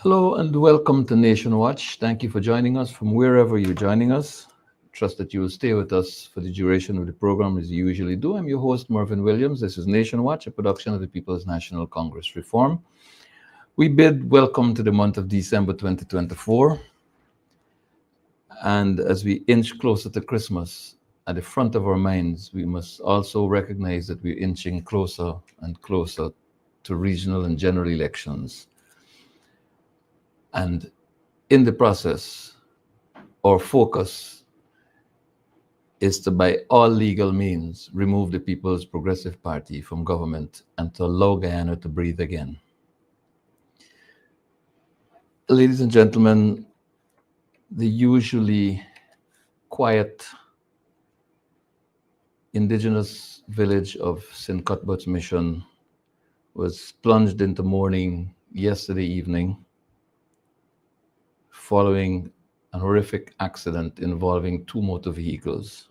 Hello and welcome to Nation Watch. Thank you for joining us from wherever you're joining us. Trust that you will stay with us for the duration of the program as you usually do. I'm your host, Mervyn Williams. This is Nation Watch, a production of the People's National Congress Reform. We bid welcome to the month of December 2024. And as we inch closer to Christmas, at the front of our minds, we must also recognize that we're inching closer and closer to regional and general elections. And in the process, our focus is to, by all legal means, remove the People's Progressive Party from government and to allow Guyana to breathe again. Ladies and gentlemen, the usually quiet indigenous village of St. Cuthbert's Mission was plunged into mourning yesterday evening following a horrific accident involving two motor vehicles.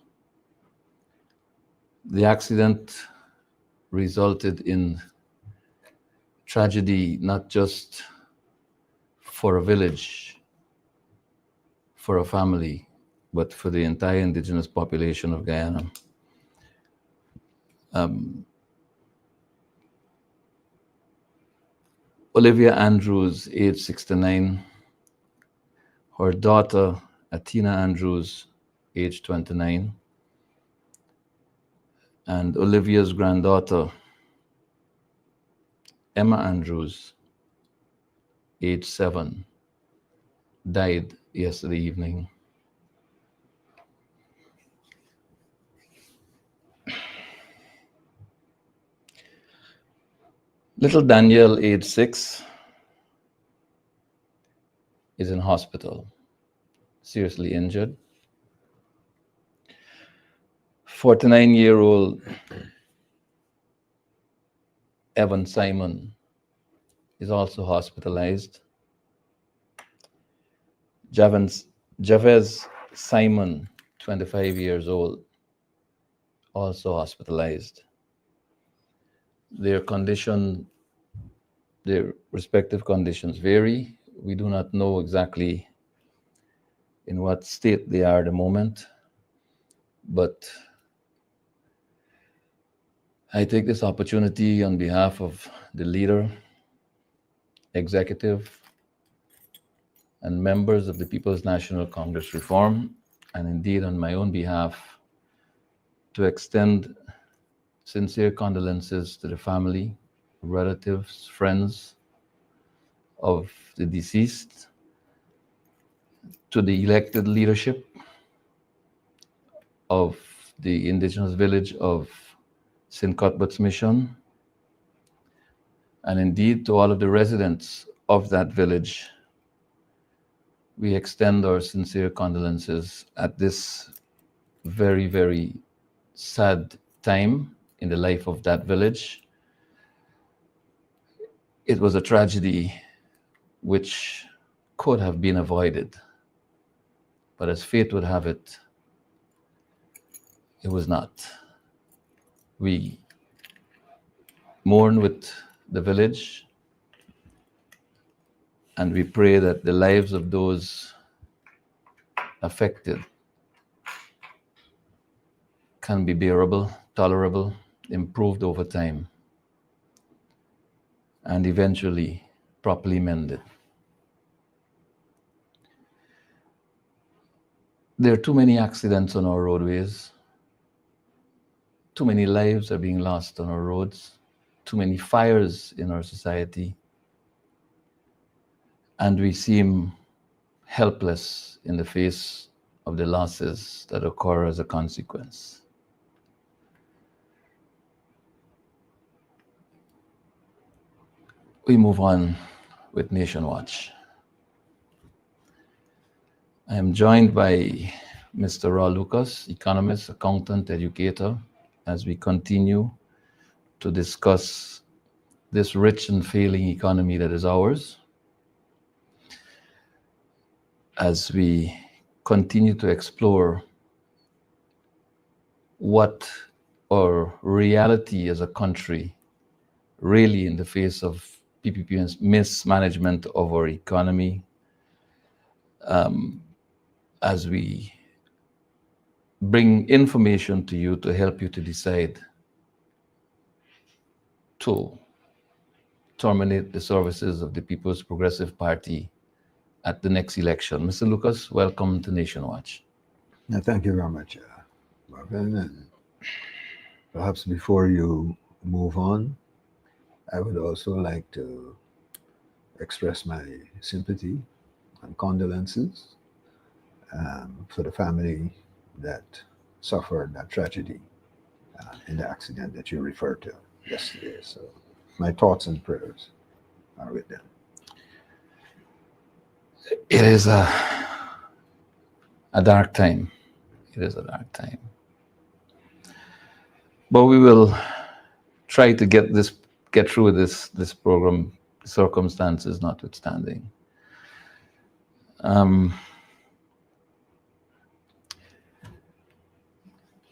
The accident resulted in tragedy not just for a village, for a family, but for the entire indigenous population of Guyana. Olivia Andrews, age 69, her daughter, Atina Andrews, age 29, and Olivia's granddaughter, Emma Andrews, age 7, died yesterday evening. Little Danielle, age 6, is in hospital, seriously injured. 49-year-old Evan Simon is also hospitalized. Javez Simon, 25 years old, also hospitalized. Their respective conditions vary. We do not know exactly in what state they are at the moment, but I take this opportunity on behalf of the leader, executive, and members of the People's National Congress Reform, and indeed on my own behalf, to extend sincere condolences to the family, relatives, friends of the deceased, to the elected leadership of the indigenous village of St. Cuthbert's Mission, and indeed to all of the residents of that village. We extend our sincere condolences at this very, very sad time in the life of that village. It was a tragedy which could have been avoided, but as fate would have it, it was not. We mourn with the village, and we pray that the lives of those affected can be bearable, tolerable, improved over time, and eventually properly mended. There are too many accidents on our roadways. Too many lives are being lost on our roads. Too many fires in our society. And we seem helpless in the face of the losses that occur as a consequence. We move on with Nation Watch. I am joined by Mr. Rawle, economist, accountant, educator, as we continue to discuss this rich and failing economy that is ours, as we continue to explore what our reality as a country really in the face of PPP mismanagement of our economy, as we bring information to you to help you to decide to terminate the services of the People's Progressive Party at the next election. Mr. Lucas, welcome to Nation Watch. Thank you very much, Mervyn. And perhaps before you move on, I would also like to express my sympathy and condolences for the family that suffered that tragedy in the accident that you referred to yesterday. So my thoughts and prayers are with them. It is a dark time. It is a dark time. But we will try to get through this program, circumstances notwithstanding.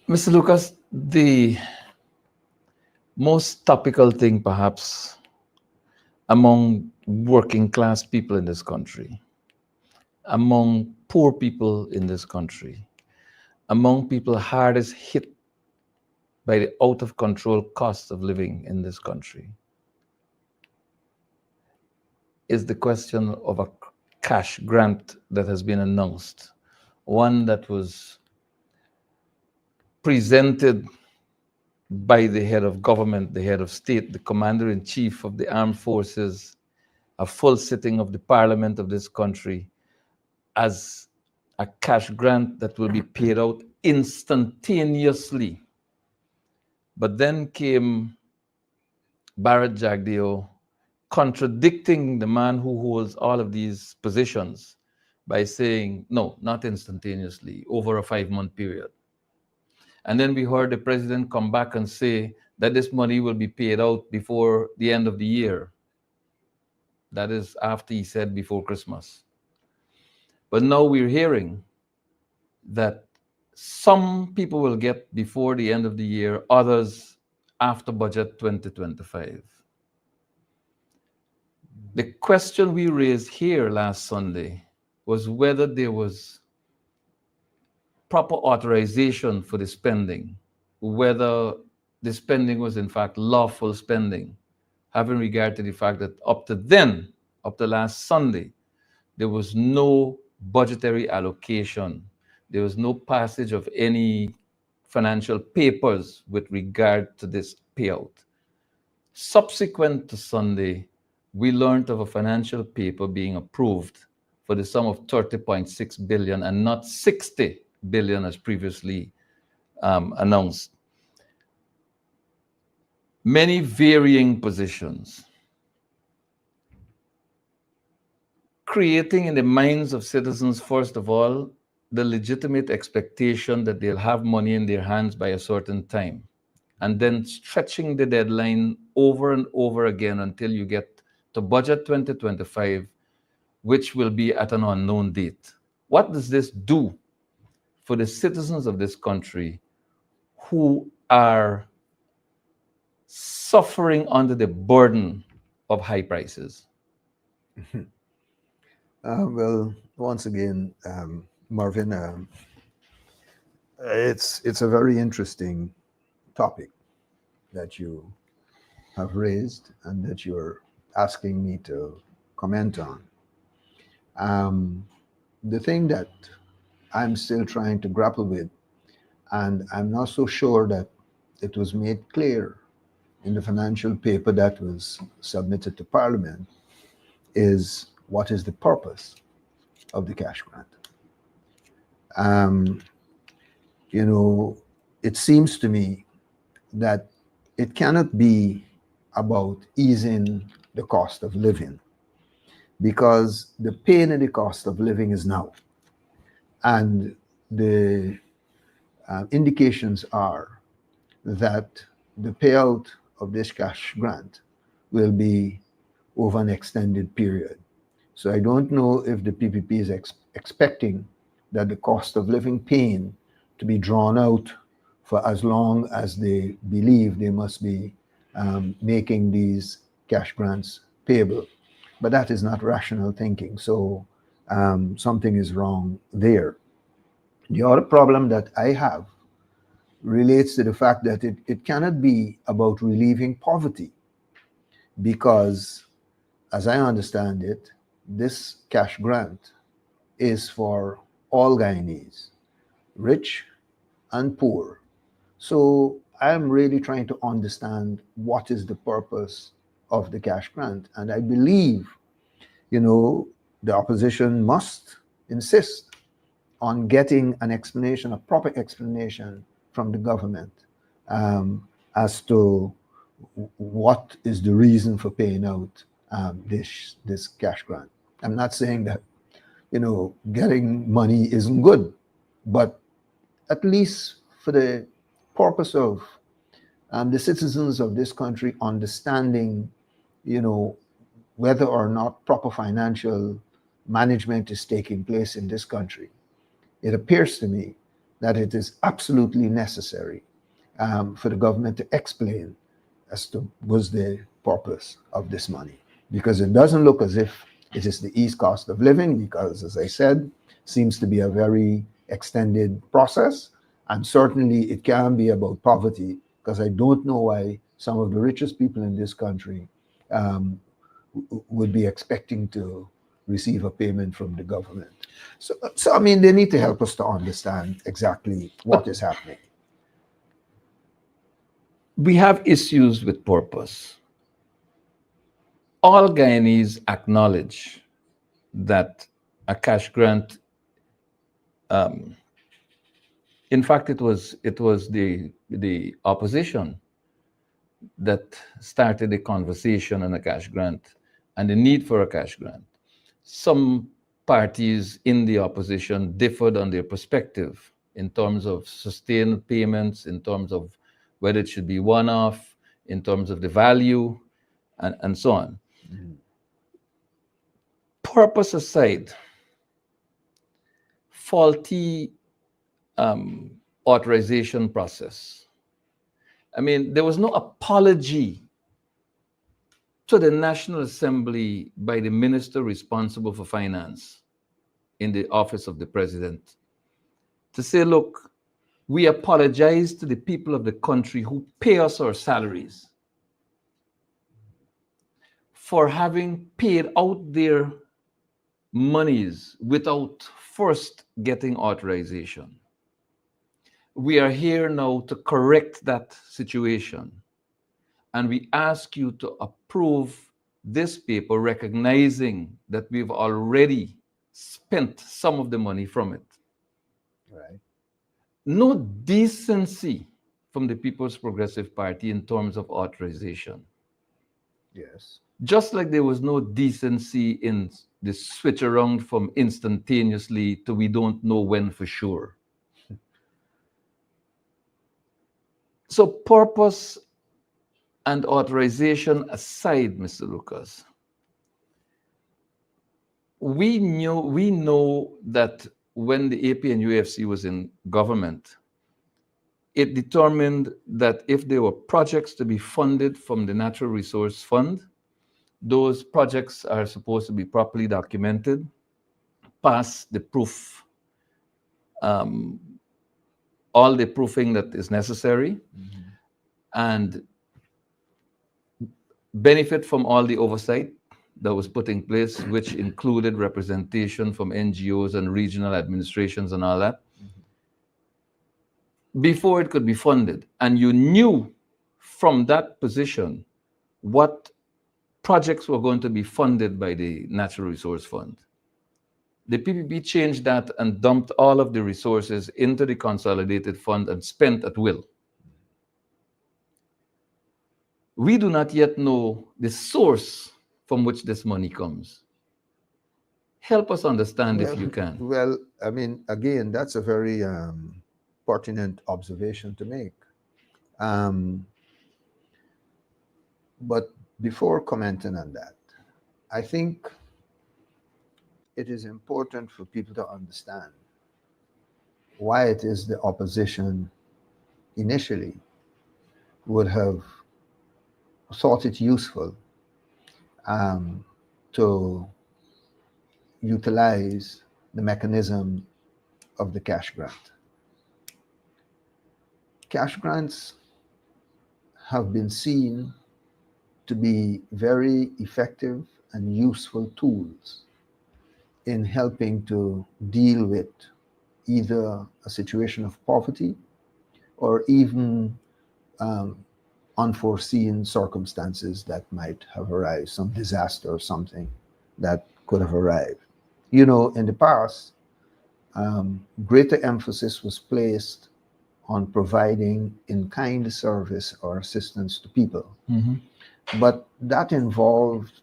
Mr. Lucas, the most topical thing perhaps among working class people in this country, among poor people in this country, among people hardest hit by the out of control cost of living in this country, is the question of a cash grant that has been announced, one that was presented by the head of government, the head of state, the commander-in-chief of the armed forces, a full sitting of the parliament of this country, as a cash grant that will be paid out instantaneously. But then came Barrett Jagdeo contradicting the man who holds all of these positions by saying, no, not instantaneously, over a 5-month period. And then we heard the president come back and say that this money will be paid out before the end of the year. That is after he said before Christmas. But now we're hearing that some people will get before the end of the year, others after budget 2025. The question we raised here last Sunday was whether there was proper authorization for the spending, whether the spending was in fact lawful spending, having regard to the fact that up to last Sunday, there was no budgetary allocation. There was no passage of any financial papers with regard to this payout. Subsequent to Sunday, we learned of a financial paper being approved for the sum of 30.6 billion and not 60 billion as previously announced. Many varying positions, creating in the minds of citizens, first of all, the legitimate expectation that they'll have money in their hands by a certain time, and then stretching the deadline over and over again until you get to budget 2025, which will be at an unknown date. What does this do for the citizens of this country who are suffering under the burden of high prices? Well, once again, Mervyn, it's a very interesting topic that you have raised and that you're asking me to comment on. The thing that I'm still trying to grapple with, and I'm not so sure that it was made clear in the financial paper that was submitted to Parliament, is what is the purpose of the cash grant. It seems to me that it cannot be about easing the cost of living, because the pain in the cost of living is now. And the indications are that the payout of this cash grant will be over an extended period. So I don't know if the PPP is expecting that the cost of living pain to be drawn out for as long as they believe they must be making these cash grants payable. But that is not rational thinking. So something is wrong there. The other problem that I have relates to the fact that it cannot be about relieving poverty because, as I understand it, this cash grant is for all Guyanese, rich and poor. So I'm really trying to understand what is the purpose of the cash grant. And I believe, the opposition must insist on getting an explanation, a proper explanation from the government as to what is the reason for paying out this cash grant. I'm not saying that getting money isn't good, but at least for the purpose of the citizens of this country understanding, whether or not proper financial management is taking place in this country, it appears to me that it is absolutely necessary for the government to explain as to what's the purpose of this money. Because it doesn't look as if it is the ease cost of living, because, as I said, seems to be a very extended process. And certainly it can be about poverty, because I don't know why some of the richest people in this country would be expecting to receive a payment from the government. So I mean, they need to help us to understand exactly what is happening. We have issues with purpose. All Guyanese acknowledge that a cash grant, in fact, it was the opposition that started the conversation on a cash grant and the need for a cash grant. Some parties in the opposition differed on their perspective in terms of sustained payments, in terms of whether it should be one-off, in terms of the value, and so on. Purpose aside, faulty authorization process. I mean, there was no apology to the National Assembly by the minister responsible for finance in the office of the president to say, look, we apologize to the people of the country who pay us our salaries for having paid out their monies without first getting authorization. We are here now to correct that situation. And we ask you to approve this paper, recognizing that we've already spent some of the money from it. Right. No decency from the People's Progressive Party in terms of authorization. Yes. Just like there was no decency in the switch around from instantaneously to we don't know when for sure. So purpose and authorization aside, Mr. Lucas, we know that when the AP and UFC was in government, it determined that if there were projects to be funded from the Natural Resource Fund, those projects are supposed to be properly documented, pass the proof, all the proofing that is necessary, and benefit from all the oversight that was put in place, which included representation from NGOs and regional administrations and all that, before it could be funded. And you knew from that position what projects were going to be funded by the Natural Resource Fund. The PPP changed that and dumped all of the resources into the consolidated fund and spent at will. We do not yet know the source from which this money comes. Help us understand if you can. Well, I mean, again, that's a very pertinent observation to make. But before commenting on that, I think it is important for people to understand why it is the opposition initially would have thought it useful um, to utilize the mechanism of the cash grant. Cash grants have been seen to be very effective and useful tools in helping to deal with either a situation of poverty or even um, unforeseen circumstances that might have arisen, some disaster or something that could have arrived. You know, in the past, greater emphasis was placed on providing in kind service or assistance to people. Mm-hmm. But that involved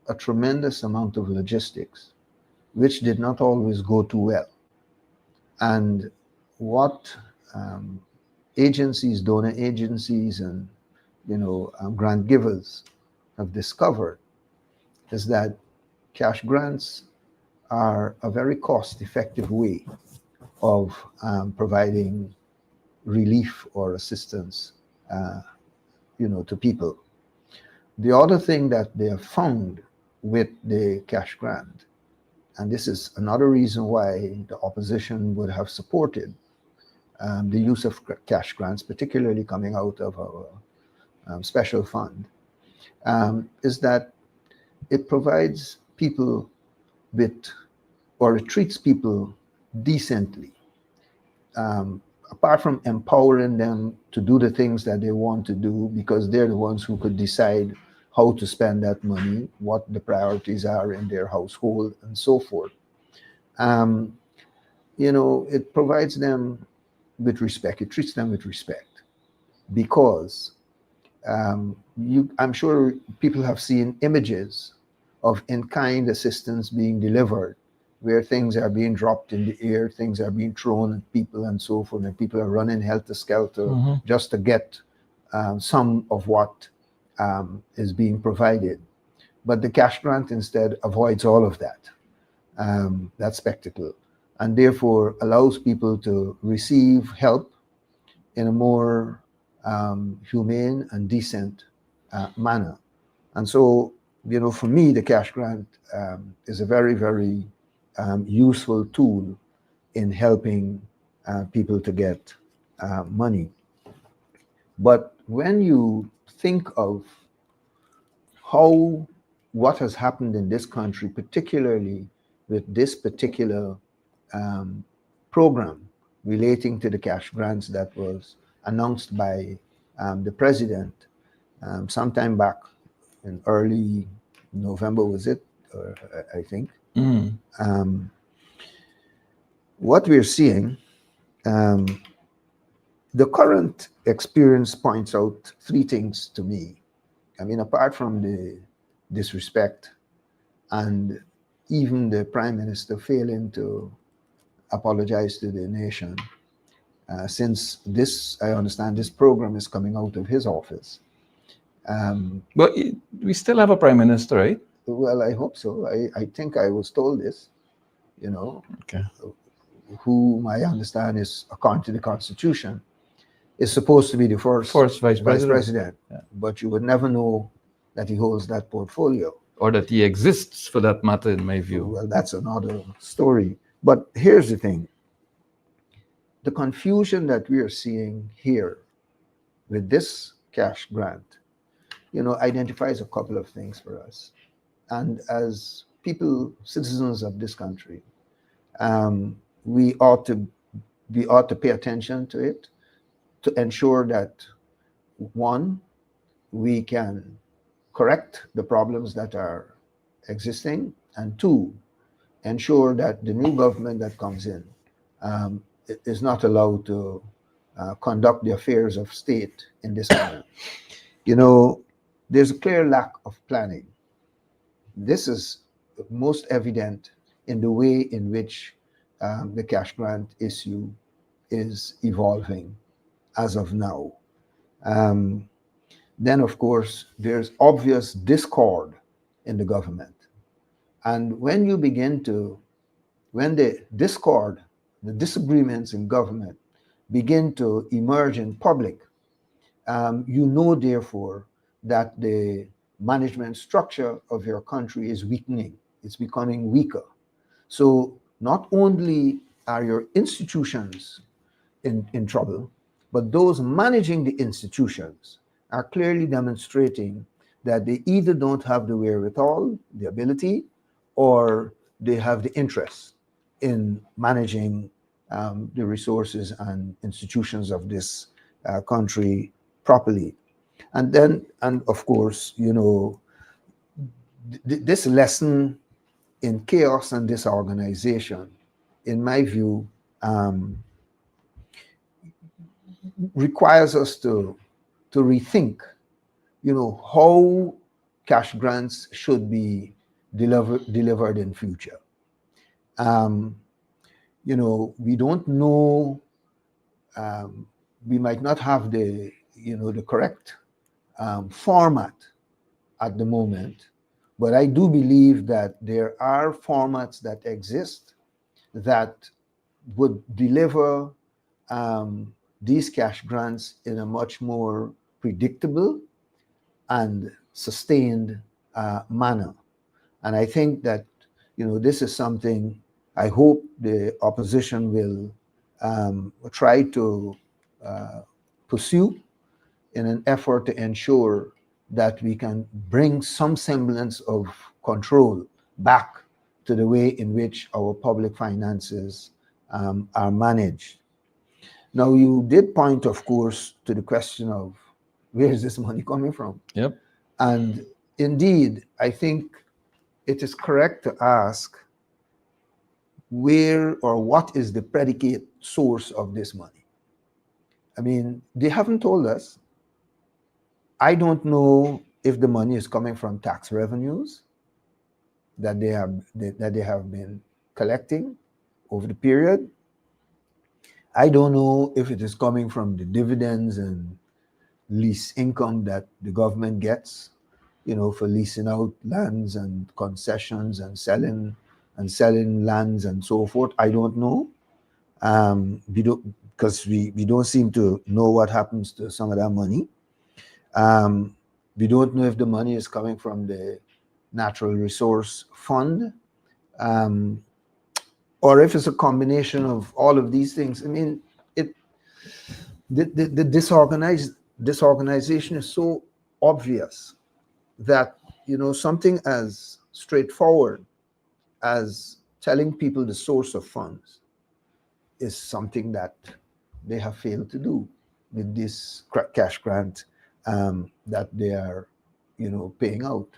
a tremendous amount of logistics, which did not always go too well. And what um, agencies, donor agencies, and grant givers have discovered is that cash grants are a very cost-effective way of providing relief or assistance, uh, to people. The other thing that they have found with the cash grant, and this is another reason why the opposition would have supported the use of cash grants, particularly coming out of our special fund, is that it provides people with, or it treats people decently. Apart from empowering them to do the things that they want to do, because they're the ones who could decide how to spend that money, what the priorities are in their household, and so forth. Um, it provides them with respect. It treats them with respect because I'm sure people have seen images of in-kind assistance being delivered, where things are being dropped in the air, things are being thrown at people and so forth, and people are running helter-skelter just to get some of what is being provided. But the cash grant instead avoids all of that spectacle, and therefore allows people to receive help in a more humane and decent manner. And so, for me, the cash grant is a very, very useful tool in helping people to get money. But when you think of what has happened in this country, particularly with this particular um, program relating to the cash grants that was announced by the president sometime back in early November, was it? I think. Mm. What we're seeing, um, the current experience points out three things to me. I mean, apart from the disrespect and even the prime minister failing to apologize to the nation, since this, I understand, this program is coming out of his office. But we still have a prime minister, right? Well, I hope so. I think I was told this, Okay. whom I understand is, according to the Constitution, is supposed to be the first vice president. Yeah. But you would never know that he holds that portfolio. Or that he exists, for that matter, in my view. Well, that's another story. But here's the thing. The confusion that we are seeing here with this cash grant, identifies a couple of things for us. And as people, citizens of this country, we ought to pay attention to it to ensure that, one, we can correct the problems that are existing, and two, ensure that the new government that comes in is not allowed to conduct the affairs of state in this manner. There's a clear lack of planning. This is most evident in the way in which the cash grant issue is evolving as of now. Um, then, of course, there's obvious discord in the government. And when the discord, the disagreements in government begin to emerge in public, therefore, that the management structure of your country is weakening. It's becoming weaker. So not only are your institutions in trouble, but those managing the institutions are clearly demonstrating that they either don't have the wherewithal, the ability, or they have the interest in managing the resources and institutions of this country properly. And of course, this lesson in chaos and disorganization, in my view, requires us to rethink, how cash grants should be delivered in future. We don't know. We might not have the correct format at the moment, but I do believe that there are formats that exist that would deliver these cash grants in a much more predictable and sustained manner. And I think that, this is something I hope the opposition will try to pursue in an effort to ensure that we can bring some semblance of control back to the way in which our public finances are managed. Now, you did point, of course, to the question of where is this money coming from? Yep. And indeed, I think it is correct to ask where or what is the predicate source of this money. I mean, they haven't told us. I don't know if the money is coming from tax revenues that they have been collecting over the period. I don't know if it is coming from the dividends and lease income that the government gets, for leasing out lands and concessions and selling lands and so forth. I don't know. Because we don't seem to know what happens to some of that money. We don't know if the money is coming from the Natural Resource Fund, or if it's a combination of all of these things. I mean, the disorganization is so obvious that, something as straightforward as telling people the source of funds is something that they have failed to do with this cash grant that they are, paying out.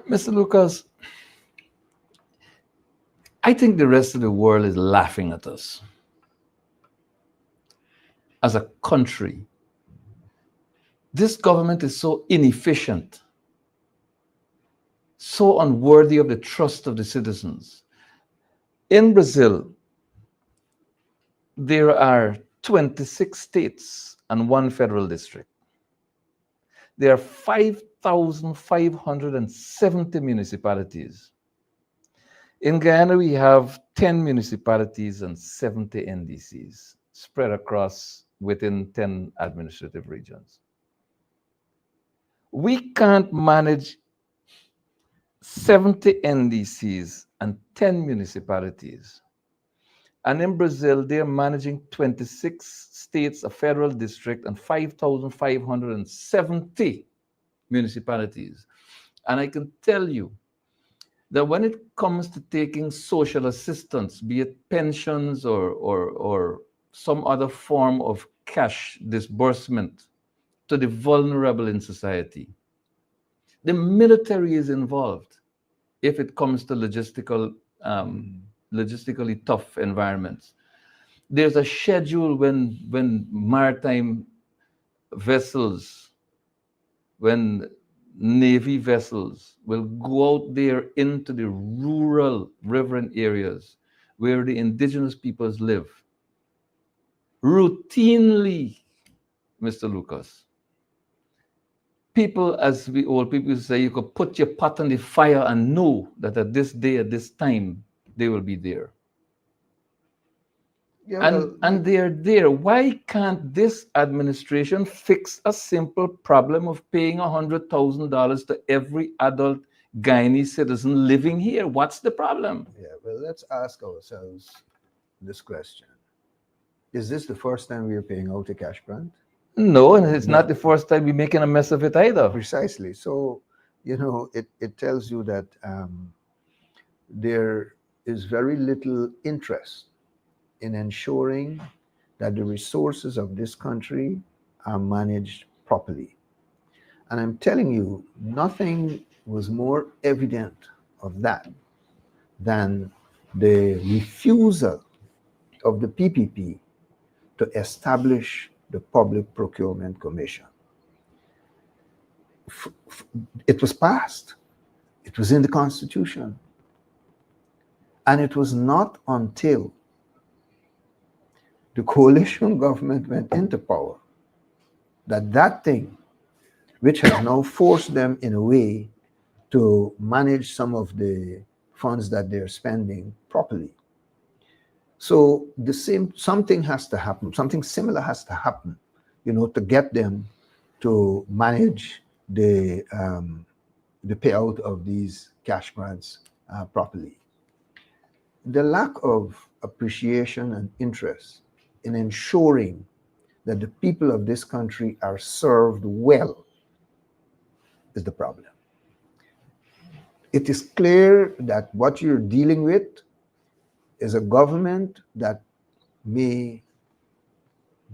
Mr. Lucas, I think the rest of the world is laughing at us as a country. This government is so inefficient, so unworthy of the trust of the citizens. In Brazil, there are 26 states and 1 federal district. There are 5,570 municipalities. In Guyana, we have 10 municipalities and 70 NDCs spread across within 10 administrative regions. We can't manage 70 NDCs and 10 municipalities. And in Brazil, they're managing 26 states, a federal district, and 5,570 municipalities. And I can tell you that when it comes to taking social assistance, be it pensions or some other form of cash disbursement to the vulnerable in society, the military is involved if it comes to logistically tough environments. There's a schedule when maritime vessels, when Navy vessels will go out there into the rural riverine areas where the indigenous peoples live. Routinely, Mr. Lucas, people, as we old people say, you could put your pot on the fire and know that at this day, at this time, they will be there. Yeah, well, And they're there. Why can't this administration fix a simple problem of paying $100,000 to every adult Guyanese citizen living here? What's the problem? yeah, well, let's ask ourselves this question. Is this the first time we are paying out a cash grant? No, and it's not No, the first time we're making a mess of it either. precisely. So, it tells you that there is very little interest in ensuring that the resources of this country are managed properly. And I'm telling you, nothing was more evident of that than the refusal of the PPP to establish the Public Procurement Commission. It was passed, it was in the Constitution. And it was not until the coalition government went into power that that thing, which has now forced them in a way to manage some of the funds that they're spending properly. So something has to happen, something similar has to happen, to get them to manage the payout of these cash grants properly. The lack of appreciation and interest in ensuring that the people of this country are served well is the problem. It is clear that what you're dealing with is a government that may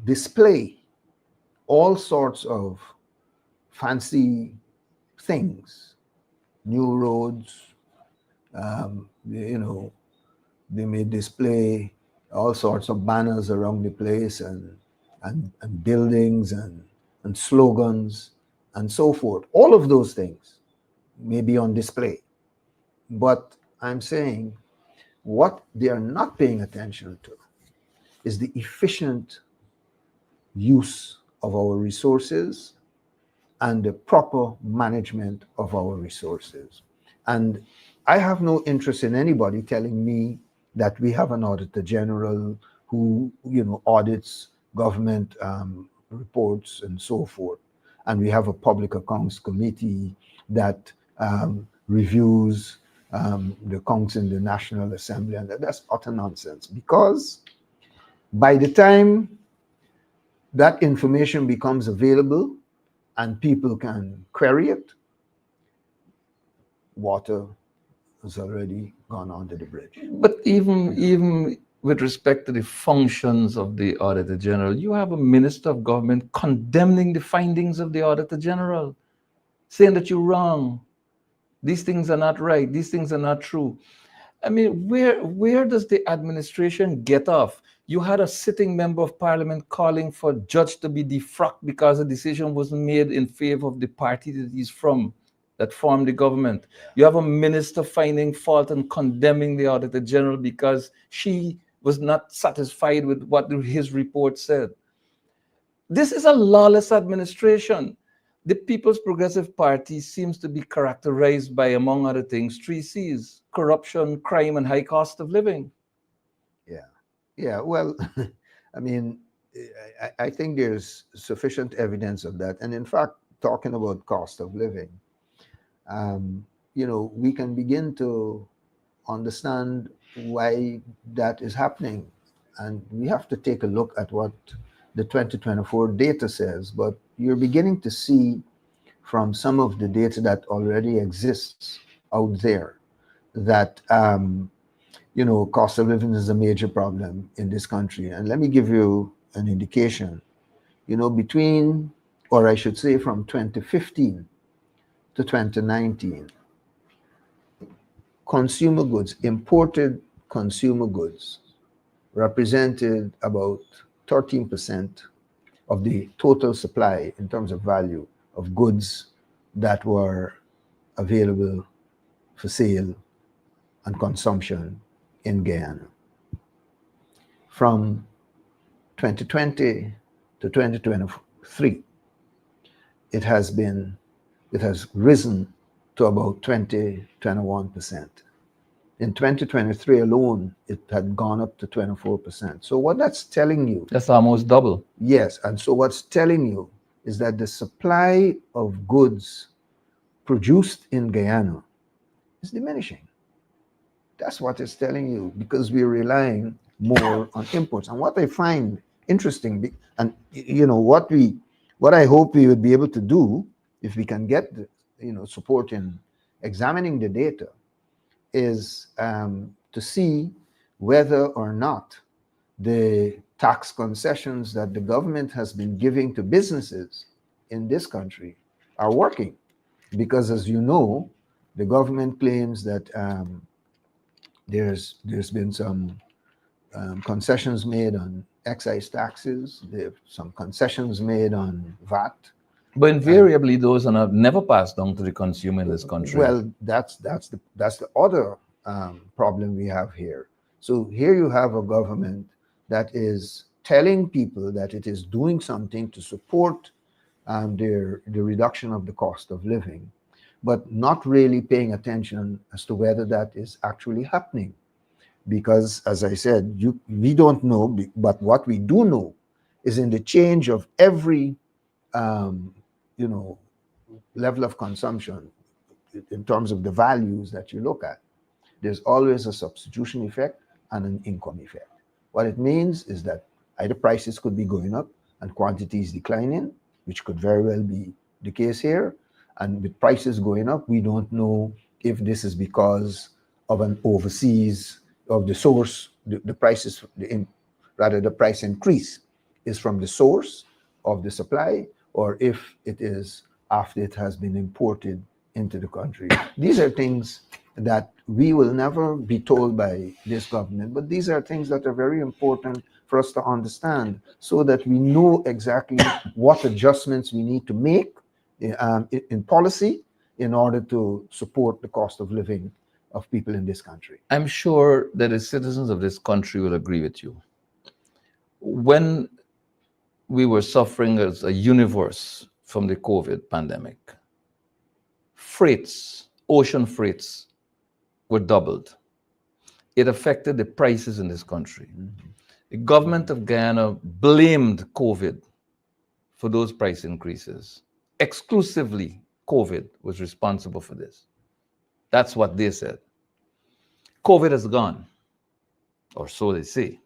display all sorts of fancy things, new roads, they may display all sorts of banners around the place and buildings and slogans and so forth. All of those things may be on display. But I'm saying what they are not paying attention to is the efficient use of our resources and the proper management of our resources. And I have no interest in anybody telling me that we have an auditor general who, audits government reports and so forth, and we have a public accounts committee that reviews the accounts in the National Assembly, and that's utter nonsense. Because by the time that information becomes available and people can query it, water has already gone under the bridge. But even with respect to the functions of the Auditor General, you have a Minister of Government condemning the findings of the Auditor General, saying that you're wrong. These things are not right. These things are not true. I mean, where does the administration get off? You had a sitting member of parliament calling for judge to be defrocked because a decision was made in favor of the party that he's from, that formed the government. You have a minister finding fault and condemning the Auditor General because she was not satisfied with what his report said. This is a lawless administration. The People's Progressive Party seems to be characterized by, among other things, 3 C's: corruption, crime, and high cost of living. Yeah. Well, I mean, I think there's sufficient evidence of that. And in fact, talking about cost of living, we can begin to understand why that is happening. And we have to take a look at what the 2024 data says. But you're beginning to see from some of the data that already exists out there that cost of living is a major problem in this country. And let me give you an indication. Between, or I should say from 2015 to 2019, consumer goods, imported consumer goods, represented about 13% of the total supply in terms of value of goods that were available for sale and consumption in Guyana. From 2020 to 2023, it has risen to about 21%. In 2023 alone, it had gone up to 24%. So what that's telling you, That's almost double. yes, and so what's telling you is that the supply of goods produced in Guyana is diminishing. That's what it's telling you because we're relying more on imports. And what I find interesting, and what I hope we would be able to do if we can get support in examining the data is to see whether or not the tax concessions that the government has been giving to businesses in this country are working. Because as you know, the government claims that there's been some concessions made on excise taxes. There some concessions made on VAT. But invariably, those are never passed down to the consumer in this country. Well, that's the other problem we have here. So here you have a government that is telling people that it is doing something to support the reduction of the cost of living, but not really paying attention as to whether that is actually happening. Because, as I said, we don't know, but what we do know is in the change of every, you know, level of consumption in terms of the values that you look at, there's always a substitution effect and an income effect. What it means is that either prices could be going up and quantities declining, which could very well be the case here. And with prices going up, we don't know if this is because of an overseas of the source, the prices, rather the price increase is from the source of the supply, or if it is after it has been imported into the country. These are things that we will never be told by this government, but these are things that are very important for us to understand so that we know exactly what adjustments we need to make in policy in order to support the cost of living of people in this country. I'm sure that the citizens of this country will agree with you. When we were suffering as a universe from the COVID pandemic, freights, ocean freights, were doubled. It affected the prices in this country. Mm-hmm. The government of Guyana blamed COVID for those price increases. Exclusively, COVID was responsible for this. That's what they said. COVID has gone, or so they say.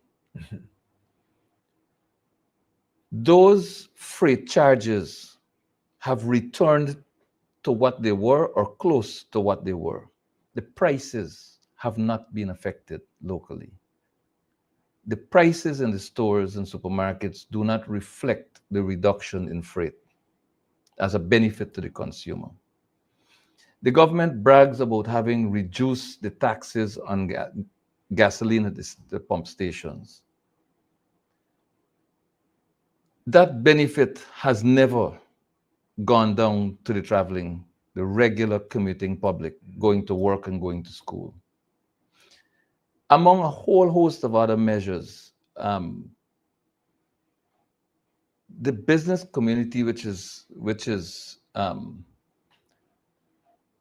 Those freight charges have returned to what they were or close to what they were. The prices have not been affected locally. The prices in the stores and supermarkets do not reflect the reduction in freight as a benefit to the consumer. The government brags about having reduced the taxes on gasoline at the pump stations. That benefit has never gone down to the regular commuting public, going to work and going to school. Among a whole host of other measures, the business community, which is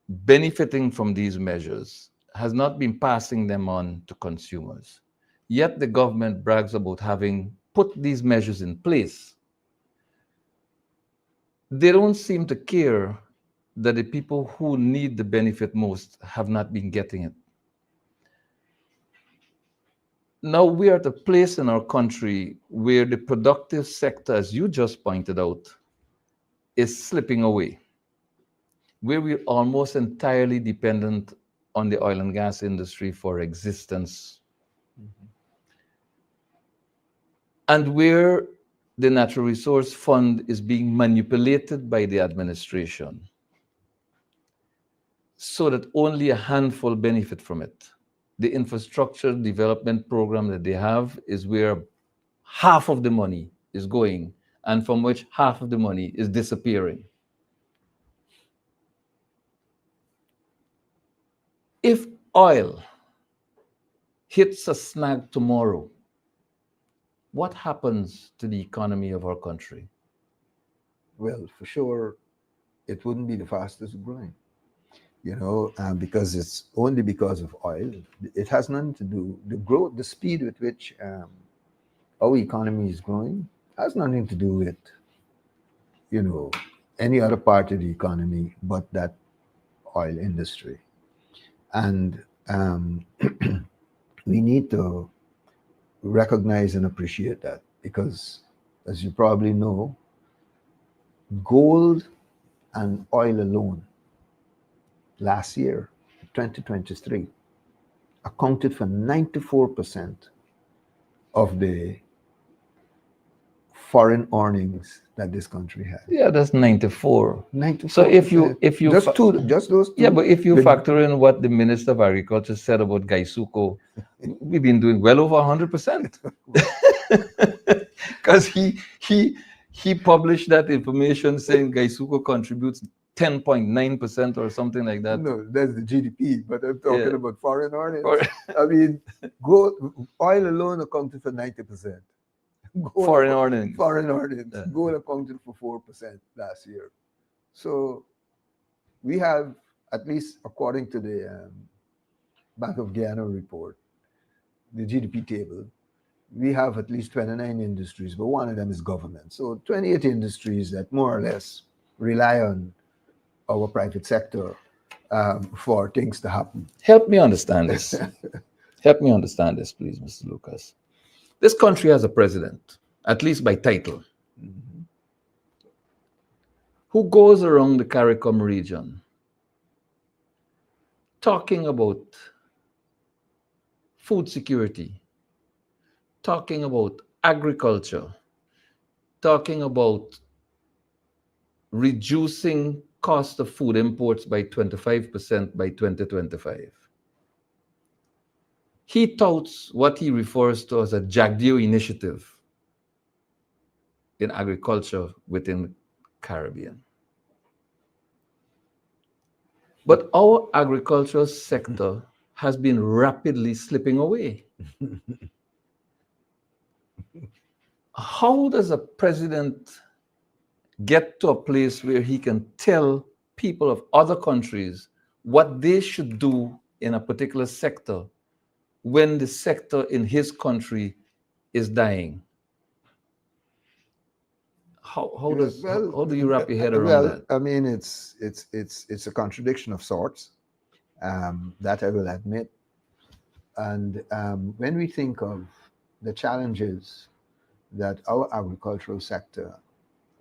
benefiting from these measures, has not been passing them on to consumers. Yet the government brags about having put these measures in place. They don't seem to care that the people who need the benefit most have not been getting it. Now we are at a place in our country where the productive sector, as you just pointed out, is slipping away, where we're almost entirely dependent on the oil and gas industry for existence. Mm-hmm. And where the Natural Resource Fund is being manipulated by the administration so that only a handful benefit from it. The infrastructure development program that they have is where half of the money is going and from which half of the money is disappearing. If oil hits a snag tomorrow, what happens to the economy of our country? Well, for sure, it wouldn't be the fastest growing. because it's only because of oil. It has nothing to do, the growth, the speed with which our economy is growing has nothing to do with, you know, any other part of the economy but that oil industry. And we need to recognize and appreciate that because, as you probably know, gold and oil alone last year, 2023, accounted for 94% of the foreign earnings that this country had. Yeah, that's 94. 94%. So if you just those two. yeah, but if you the- factor in what the Minister of Agriculture said about Gaisuko, we've been doing well over 100%. Because he published that information saying Gaisuko contributes 10.9% or something like that. No, that's the GDP, but I'm talking Yeah. about foreign earnings. Or I mean, gold, oil alone accounted for 90%. foreign earnings. Foreign earnings. Yeah. Gold accounted for 4% last year. So we have, at least according to the Bank of Guyana report, the GDP table, we have at least 29 industries, but one of them is government. So 28 industries that more or less rely on our private sector for things to happen. Help me understand this. Help me understand this, please, Mr. Lucas. This country has a president, at least by title, who goes around the CARICOM region talking about food security, talking about agriculture, talking about reducing cost of food imports by 25% by 2025. He touts what he refers to as a Jagdeo initiative in agriculture within Caribbean. But our agricultural sector has been rapidly slipping away. How does a president get to a place where he can tell people of other countries what they should do in a particular sector when the sector in his country is dying? How do you wrap your head around that? I mean, it's a contradiction of sorts, that I will admit. And when we think of the challenges that our agricultural sector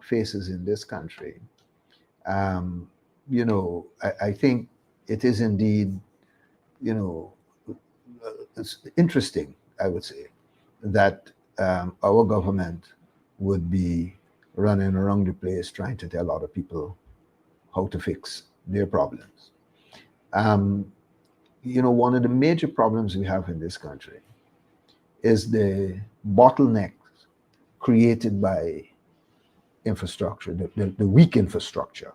faces in this country, I think it is indeed, it's interesting, I would say, that our government would be running around the place trying to tell other people how to fix their problems. One of the major problems we have in this country is the bottlenecks created by infrastructure, the weak infrastructure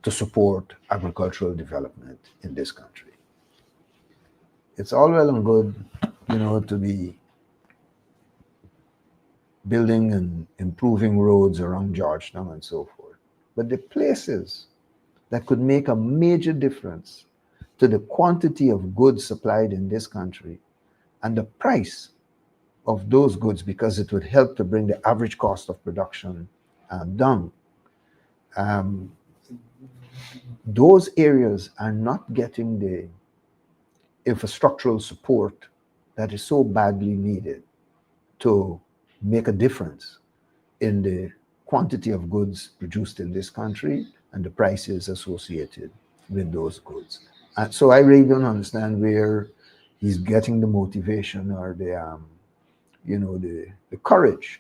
to support agricultural development in this country. It's all well and good, to be building and improving roads around Georgetown and so forth. But the places that could make a major difference to the quantity of goods supplied in this country and the price of those goods, because it would help to bring the average cost of production down, those areas are not getting the infrastructural support that is so badly needed to make a difference in the quantity of goods produced in this country and the prices associated with those goods. And so I really don't understand where he's getting the motivation or the courage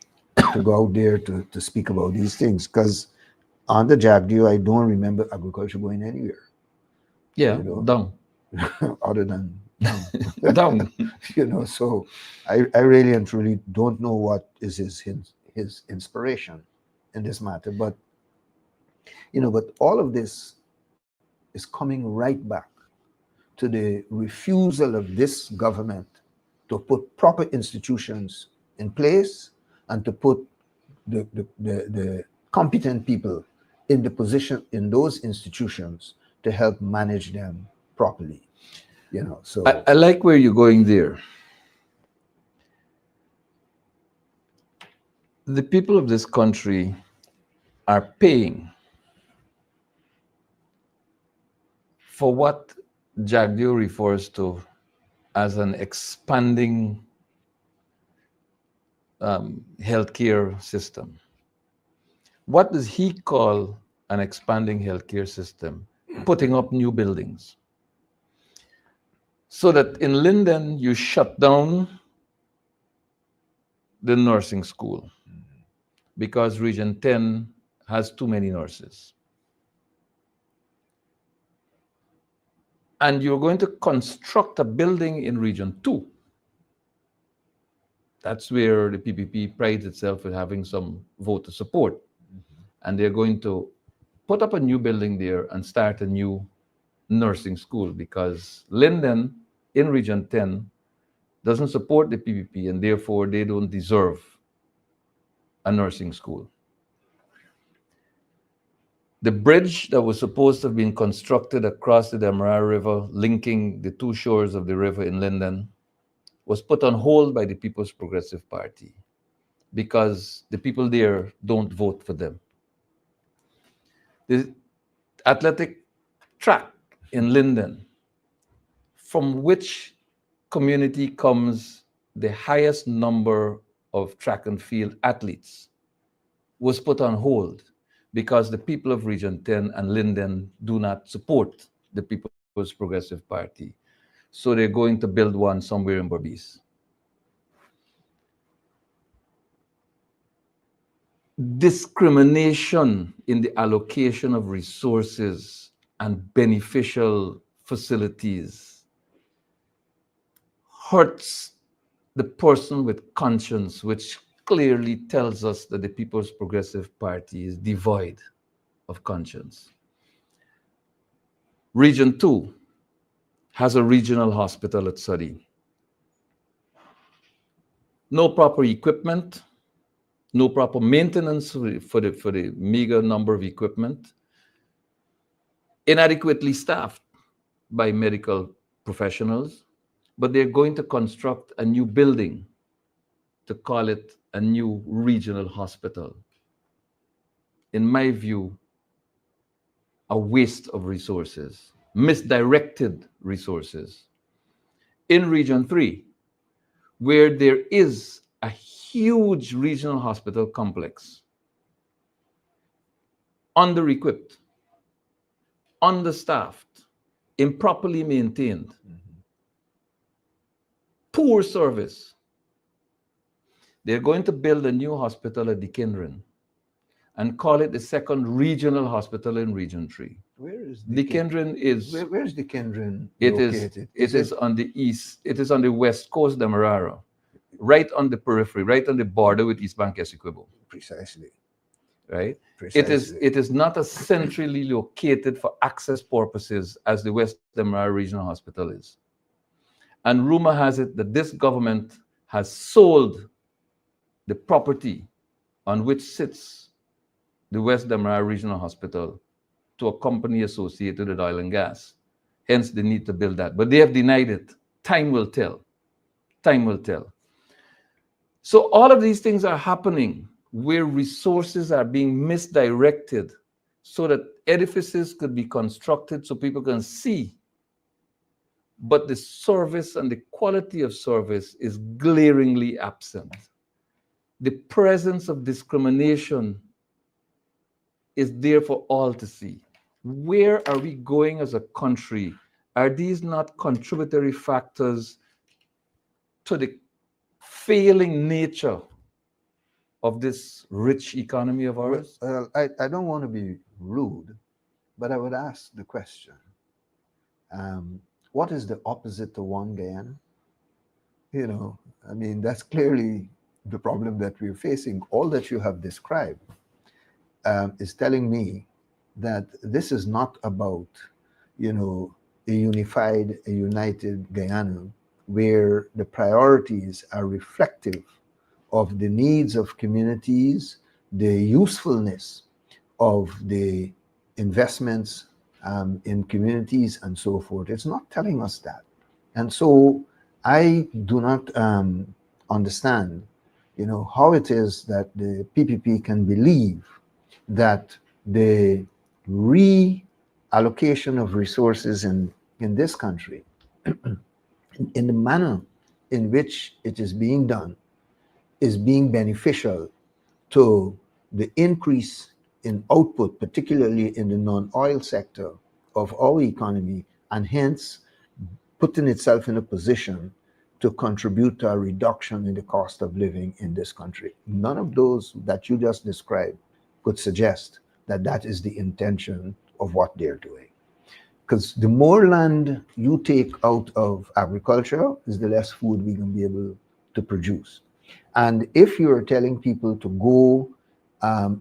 to go out there to speak about these things. Because on the Jagdeo, I don't remember agriculture going anywhere. Yeah, down. Other than down. So I really and truly don't know what is his inspiration in this matter. But but all of this is coming right back to the refusal of this government to put proper institutions in place and to put the competent people in the position in those institutions to help manage them properly. So I like where you're going there. The people of this country are paying for what Jagdeo refers to as an expanding healthcare system. What does he call an expanding healthcare system? Putting up new buildings. So that in Linden, you shut down the nursing school because Region 10 has too many nurses. And you're going to construct a building in Region 2. That's where the PPP prides itself with having some voter support. And they're going to put up a new building there and start a new nursing school because Linden in Region 10 doesn't support the PPP and therefore they don't deserve a nursing school. The bridge that was supposed to have been constructed across the Demerara River, linking the two shores of the river in Linden, was put on hold by the People's Progressive Party because the people there don't vote for them. The athletic track in Linden, from which community comes the highest number of track and field athletes, was put on hold because the people of Region 10 and Linden do not support the People's Progressive Party. So they're going to build one somewhere in Berbice. Discrimination in the allocation of resources and beneficial facilities hurts the person with conscience, which clearly tells us that the People's Progressive Party is devoid of conscience. Region 2 has a regional hospital at Sudi. No proper equipment, no proper maintenance for the meager number of equipment, inadequately staffed by medical professionals, but they're going to construct a new building to call it a new regional hospital. In my view, a waste of resources, misdirected resources. In Region 3, where there is a huge regional hospital complex, under-equipped, understaffed, improperly maintained, poor service. They're going to build a new hospital at Dikendren and call it the second regional hospital in Region 3. Where is Dikendren is... Where's Dikendren located? It is on the east. It is on the west coast, Demerara, right on the periphery, right on the border with East Bank Essequibo. Precisely. Right? Precisely. It is not as centrally located for access purposes as the West Demerara Regional Hospital is. And rumor has it that this government has sold the property on which sits the West Demerara Regional Hospital to a company associated with oil and gas. Hence the need to build that. But they have denied it. Time will tell. Time will tell. So all of these things are happening where resources are being misdirected so that edifices could be constructed so people can see. But the service and the quality of service is glaringly absent. The presence of discrimination is there for all to see. Where are we going as a country? Are these not contributory factors to the failing nature of this rich economy of ours? Well, I don't want to be rude, but I would ask the question, what is the opposite to one Guyana? I mean, that's clearly the problem that we're facing. All that you have described is telling me that this is not about, a united Guyana where the priorities are reflective of the needs of communities, the usefulness of the investments in communities and so forth. It's not telling us that. And so I do not understand, how it is that the PPP can believe that the reallocation of resources in this country, in the manner in which it is being done, is being beneficial to the increase in output, particularly in the non-oil sector of our economy, and hence putting itself in a position to contribute to a reduction in the cost of living in this country. None of those that you just described could suggest that that is the intention of what they're doing. Because the more land you take out of agriculture is the less food we can be able to produce. And if you're telling people to go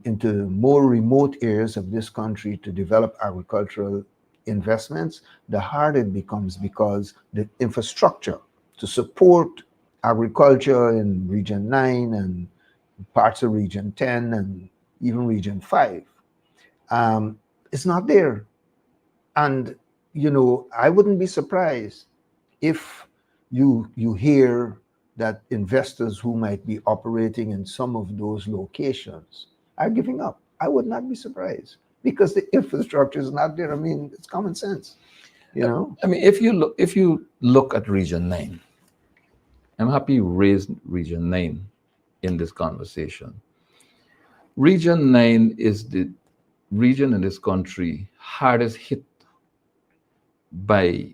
into more remote areas of this country to develop agricultural investments, the harder it becomes, because the infrastructure to support agriculture in Region 9 and parts of Region 10 and even Region 5 is not there. And, I wouldn't be surprised if you hear that investors who might be operating in some of those locations are giving up. I would not be surprised, because the infrastructure is not there. I mean, it's common sense, I mean, if you look at Region 9, I'm happy you raised Region 9 in this conversation. Region 9 is the region in this country hardest hit by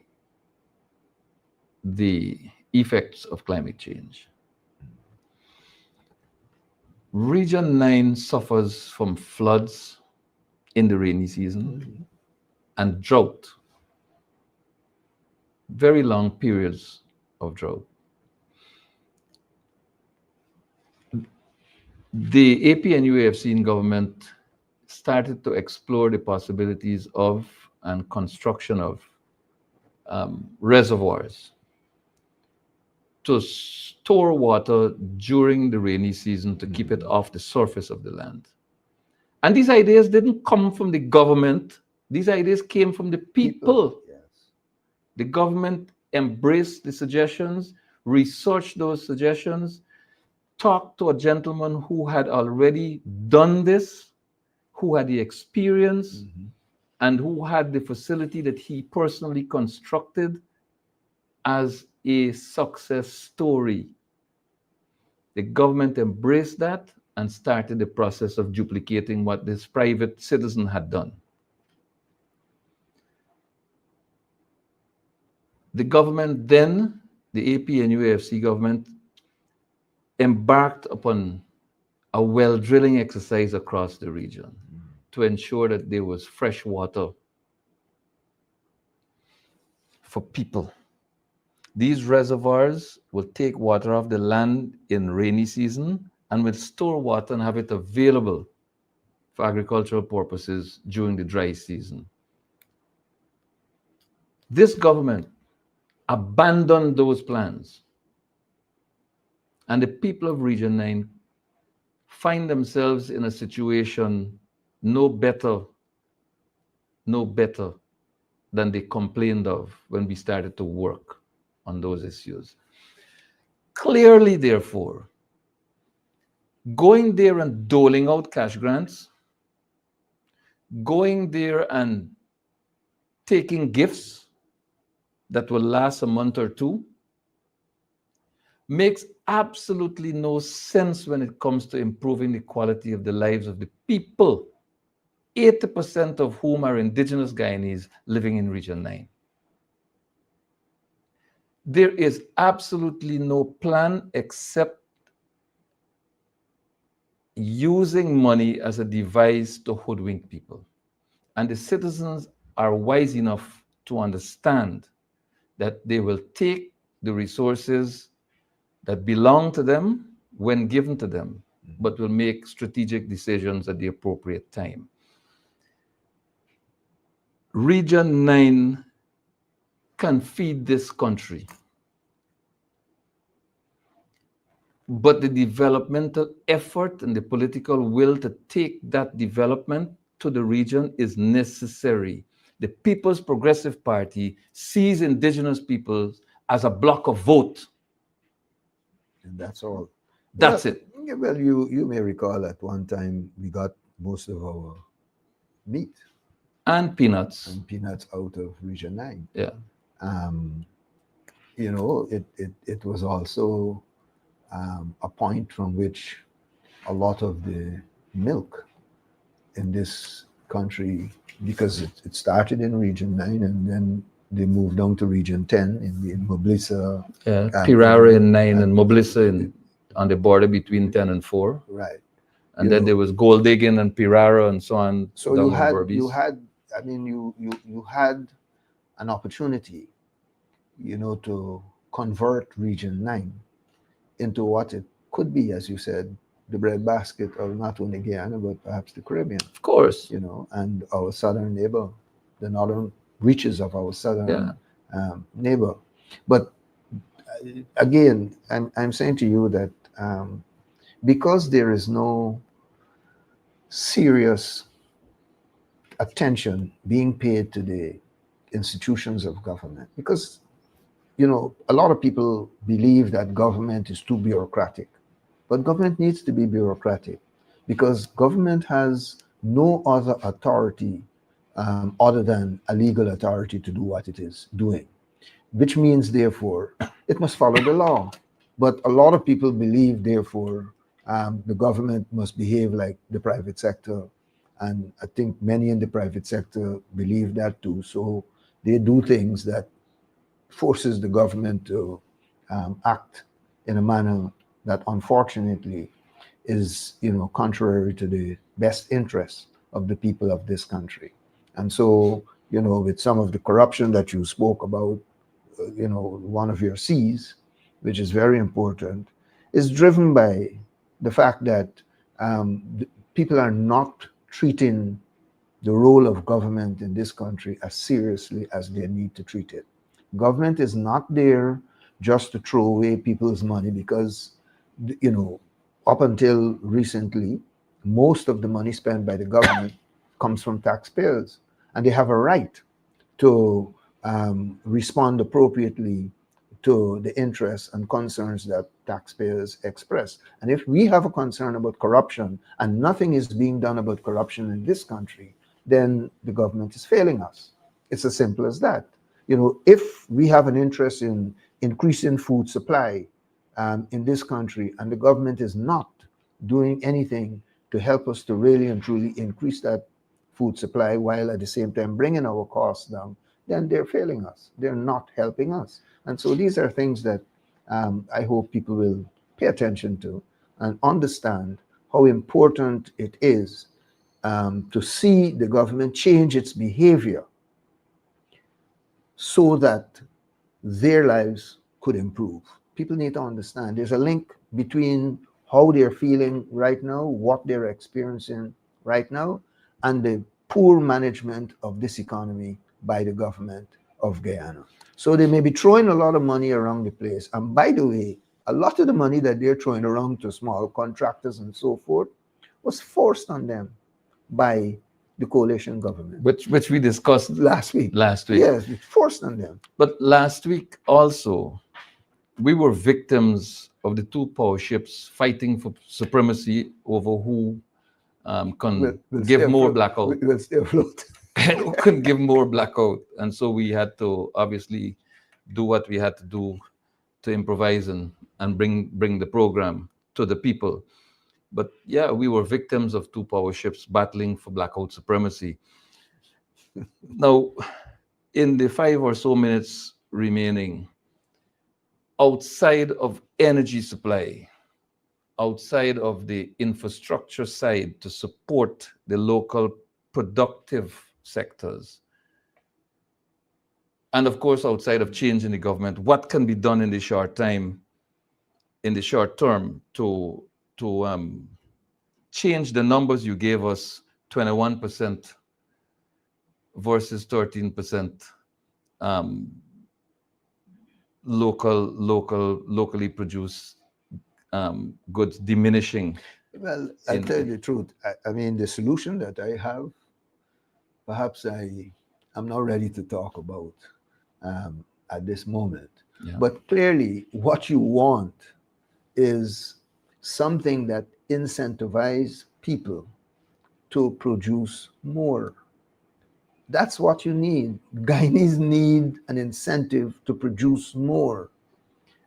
the effects of climate change. Region 9 suffers from floods in the rainy season and drought, very long periods of drought. The APNUAFC government started to explore the possibilities of and construction of reservoirs to store water during the rainy season to keep it off the surface of the land. And these ideas didn't come from the government. These ideas came from the people. Yes. The government embraced the suggestions, researched those suggestions, talked to a gentleman who had already done this, who had the experience, and who had the facility that he personally constructed as a success story. The government embraced that and started the process of duplicating what this private citizen had done. The government then, the APNUAFC government, embarked upon a well drilling exercise across the region to ensure that there was fresh water for people. These reservoirs will take water off the land in rainy season and will store water and have it available for agricultural purposes during the dry season. This government abandoned those plans, and the people of Region 9 find themselves in a situation no better than they complained of when we started to work on those issues. Clearly, therefore, going there and doling out cash grants, going there and taking gifts that will last a month or two, makes absolutely no sense when it comes to improving the quality of the lives of the people, 80% of whom are indigenous Guyanese living in Region 9. There is absolutely no plan except using money as a device to hoodwink people. And the citizens are wise enough to understand that they will take the resources that belong to them when given to them, but will make strategic decisions at the appropriate time. Region 9 can feed this country, but the developmental effort and the political will to take that development to the region is necessary. the People's Progressive Party sees indigenous peoples as a block of vote. And that's all. That's it. Yeah, well, you may recall at one time we got most of our meat And peanuts. and peanuts out of Region 9. Yeah. Um, it was also a point from which a lot of the milk in this country, because it started in Region 9 and then they moved down to Region 10 in Moblissa. Yeah. Pirara in 9 and Moblissa on the border between 10 and 4. Right. And then there was Gold Digging and Pirara and so on. So you had, I mean, you had an opportunity, to convert Region 9 into what it could be, as you said, the breadbasket of not only Guyana, but perhaps the Caribbean. Of course. And our southern neighbor, the northern reaches of our southern neighbor. But again, I'm saying to you that because there is no serious attention being paid to the institutions of government, because a lot of people believe that government is too bureaucratic, but government needs to be bureaucratic because government has no other authority other than a legal authority to do what it is doing, which means therefore it must follow the law. But a lot of people believe therefore the government must behave like the private sector, and I think many in the private sector believe that too. So they do things that forces the government to act in a manner that unfortunately is, contrary to the best interests of the people of this country. And so, with some of the corruption that you spoke about, one of your C's, which is very important, is driven by the fact that people are not treating the role of government in this country as seriously as they need to treat it. Government is not there just to throw away people's money because, up until recently, most of the money spent by the government comes from taxpayers, and they have a right to respond appropriately to the interests and concerns that taxpayers express. And if we have a concern about corruption and nothing is being done about corruption in this country, then the government is failing us. It's as simple as that. If we have an interest in increasing food supply in this country and the government is not doing anything to help us to really and truly increase that food supply while at the same time bringing our costs down, then they're failing us. They're not helping us. And so these are things that I hope people will pay attention to and understand how important it is to see the government change its behavior so that their lives could improve. People need to understand there's a link between how they're feeling right now, what they're experiencing right now, and the poor management of this economy by the government of Guyana. So they may be throwing a lot of money around the place. And by the way, a lot of the money that they're throwing around to small contractors and so forth was forced on them by the coalition government. Which we discussed last week. Yes, forced on them. But last week also, we were victims of the two power ships fighting for supremacy over who can give more blackout. We'll stay afloat. Who can give more blackout. And so we had to obviously do what we had to do to improvise and bring the program to the people. But yeah, we were victims of two power ships battling for blackout supremacy. Now, in the 5 or so minutes remaining, outside of energy supply, outside of the infrastructure side to support the local productive sectors, and of course, outside of change in the government, what can be done in the short term to change the numbers you gave us, 21% versus 13% locally produced goods diminishing? Well, I'll tell you the truth. I mean, the solution that I have, perhaps I I'm not ready to talk about at this moment. Yeah. But clearly, what you want is something that incentivizes people to produce more. That's what you need. Guyanese need an incentive to produce more.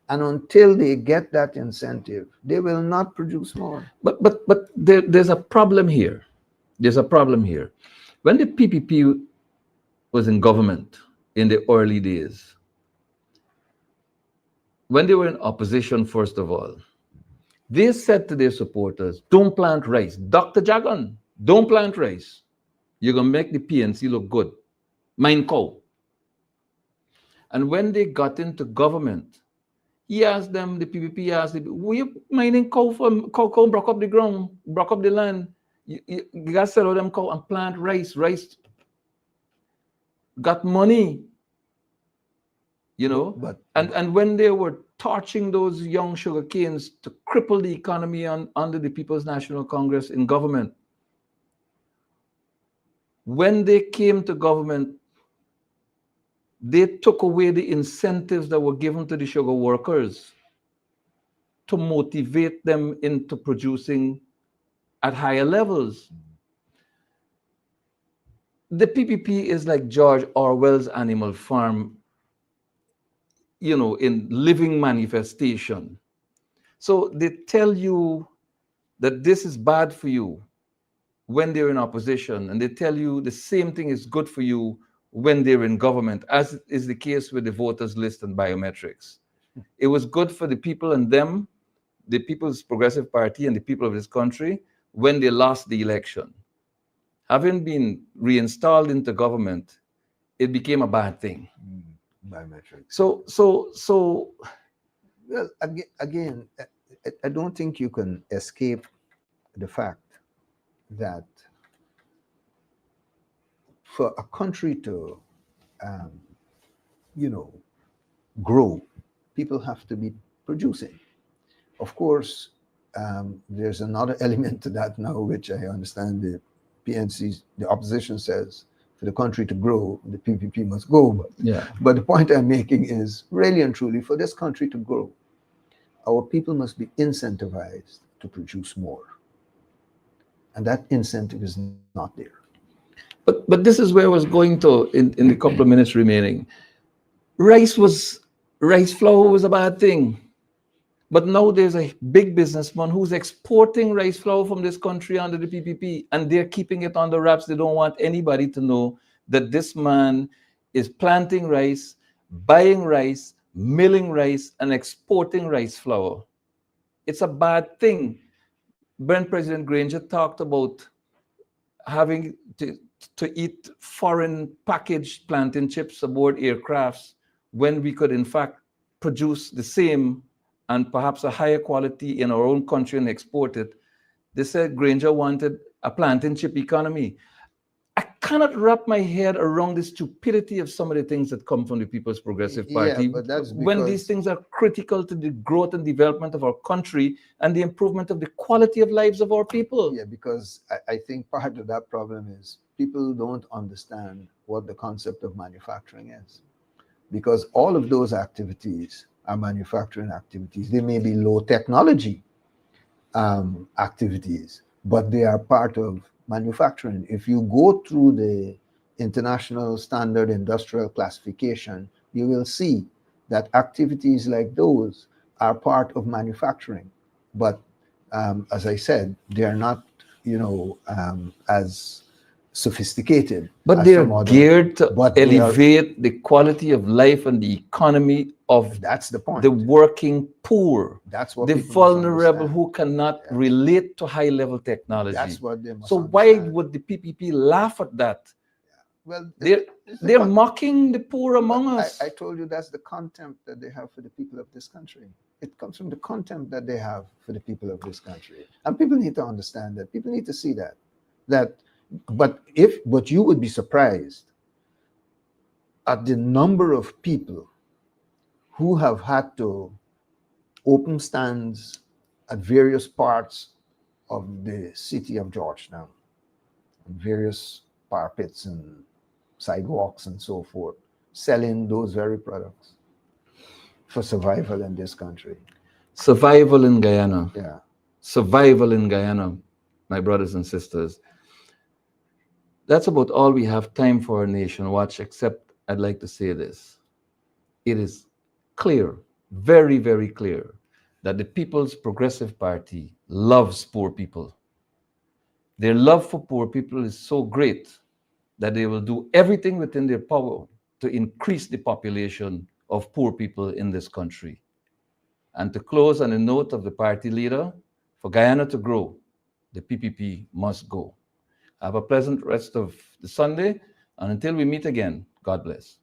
And until they get that incentive, they will not produce more. But there's a problem here. There's a problem here. When the PPP was in government in the early days, when they were in opposition, first of all, they said to their supporters, don't plant rice. Dr. Jagan, don't plant rice. You're going to make the PNC look good. Mine cow. And when they got into government, he asked them, the PPP asked them, were you mining cow for cow broke up the ground, broke up the land? You got to sell all them cow and plant rice. Rice got money, you know. And when they were torching those young sugar canes to cripple the economy under the People's National Congress in government, when they came to government, they took away the incentives that were given to the sugar workers to motivate them into producing at higher levels. The PPP is like George Orwell's Animal Farm, you know, in living manifestation. So they tell you that this is bad for you when they're in opposition, and they tell you the same thing is good for you when they're in government, as is the case with the voters list and biometrics. It was good for the people and them, the People's Progressive Party and the people of this country, when they lost the election. Having been reinstalled into government, it became a bad thing. Biometrics. So Well, again, I don't think you can escape the fact that for a country to, you know, grow, people have to be producing. Of course, there's another element to that now, which I understand the PNC, the opposition says, for the country to grow, the PPP must go. But the point I'm making is, really and truly, for this country to grow, our people must be incentivized to produce more. And that incentive is not there. But this is where I was going to in the couple of minutes remaining. Rice flour was a bad thing. But now there's a big businessman who's exporting rice flour from this country under the PPP, and they're keeping it under wraps. They don't want anybody to know that this man is planting rice, buying rice, milling rice, and exporting rice flour. It's a bad thing. When President Granger talked about having to eat foreign packaged plantain chips aboard aircrafts when we could in fact produce the same and perhaps a higher quality in our own country and export it. They said Granger wanted a plantain chip economy. I cannot wrap my head around the stupidity of some of the things that come from the People's Progressive Party, but that's when these things are critical to the growth and development of our country and the improvement of the quality of lives of our people. Yeah, because I think part of that problem is people don't understand what the concept of manufacturing is. Because all of those activities are manufacturing activities. They may be low technology activities, but they are part of manufacturing. If you go through the International Standard Industrial Classification, you will see that activities like those are part of manufacturing. But as I said, they are not, as sophisticated. But they are geared to elevate the quality of life and the economy of that's the point. The working poor. That's what the vulnerable who cannot relate to high-level technology. That's what they must So understand. why would the PPP laugh at that? Well, they're mocking the poor among us. I told you that's the contempt that they have for the people of this country. It comes from the contempt that they have for the people of this country. And people need to understand that. People need to see that. But you would be surprised at the number of people who have had to open stands at various parts of the city of Georgetown, various parapets and sidewalks and so forth, selling those very products for survival in this country. Survival in Guyana. Yeah. Survival in Guyana, my brothers and sisters. That's about all we have time for, Nation Watch, except I'd like to say this. It is clear, very, very clear, that the People's Progressive Party loves poor people. Their love for poor people is so great that they will do everything within their power to increase the population of poor people in this country. And to close on a note of the party leader, for Guyana to grow, the PPP must go. Have a pleasant rest of the Sunday, and until we meet again, God bless.